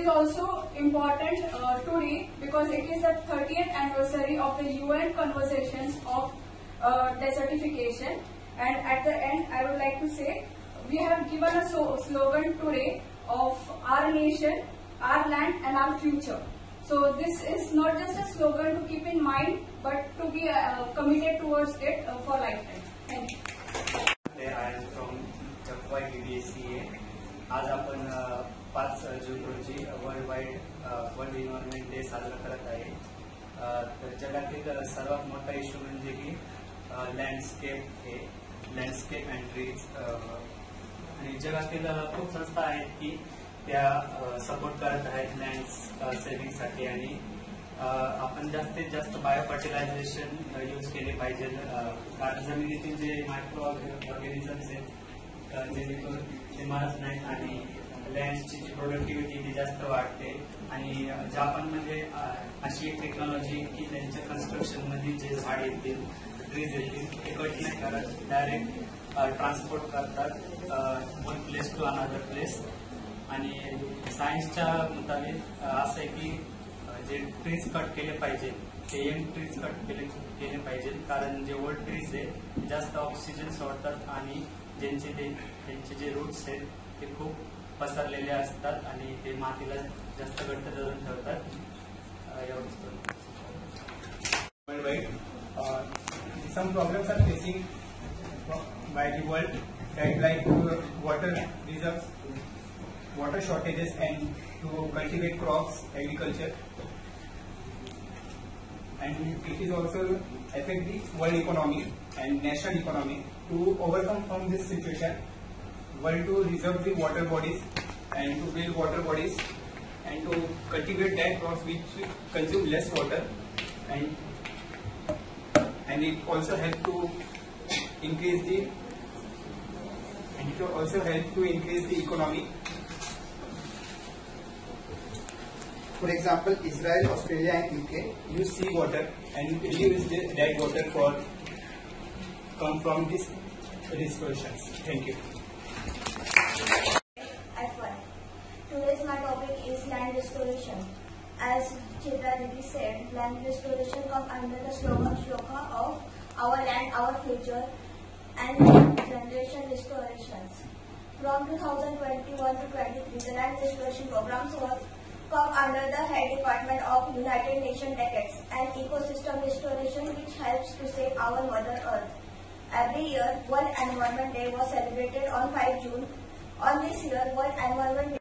is also important today because it is the 30th anniversary of the UN Conventions of Desertification. And at the end, I would like to say we have given a slogan today of our nation, our land, and our future. So this is not just a slogan to keep in mind, but to be committed towards it for lifetime. Thank you. I am from Chakwa DBSCA. आज आपण 5 जून रोजी world environment day साजरा करत आहे. तर जगातील सर्वात मोठा इश्यू म्हणजे की लँडस्केप अँड ट्रीज. आणि जगातील खूप संस्था आहेत की त्या सपोर्ट करत आहेत लँड सेव्हिंगसाठी. आणि आपण जास्तीत जास्त बायो फर्टिलायझेशन यूज केले पाहिजे. कारण जमिनीतील जे मायक्रो ऑर्गॅनिझम्स आहेत जेणेकरून ते मारत नाहीत आणि लँडची जी प्रोडक्टिव्हिटी ती जास्त वाढते. आणि जापानमध्ये अशी एक टेक्नॉलॉजी की त्यांच्या कन्स्ट्रक्शन मध्ये जे झाड येतील ट्रीज येतील ते कट नाही करत, डायरेक्ट ट्रान्सपोर्ट करतात one place to another place. आणि सायन्सच्या मुताबिक असं आहे की जे ट्रीज कट केले पाहिजे ते यंग ट्रीज कट केले पाहिजे. कारण जे ओल्ड ट्रीज आहे जास्त ऑक्सिजन सोडतात आणि त्यांचे जे रूट्स आहेत ते खूप पसरलेले असतात आणि ते मातीला जास्त घट्ट धरून ठेवतात. Some problems are facing by the world, that like water reserves, water shortages, and to cultivate crops, agriculture, and it is also affect the world economy and national economy. To overcome from this situation, world to reserve the water bodies and to build water bodies and to cultivate that crops which consume less water, and it also help to increase the economy. For example, Israel, Australia, and UK use sea water and reuse that water for come from these restorations. Thank you. F1. Today's my topic is land restoration. As Chitra Didi said, land restoration comes under the slogan of our land, our future, and generation restorations. From 2021 to 23, the land restoration programs come under the head department of United Nations Decades and ecosystem restoration, which helps to save our Mother Earth. Every year, World Environment Day was celebrated on 5 June. On this year, World Environment Day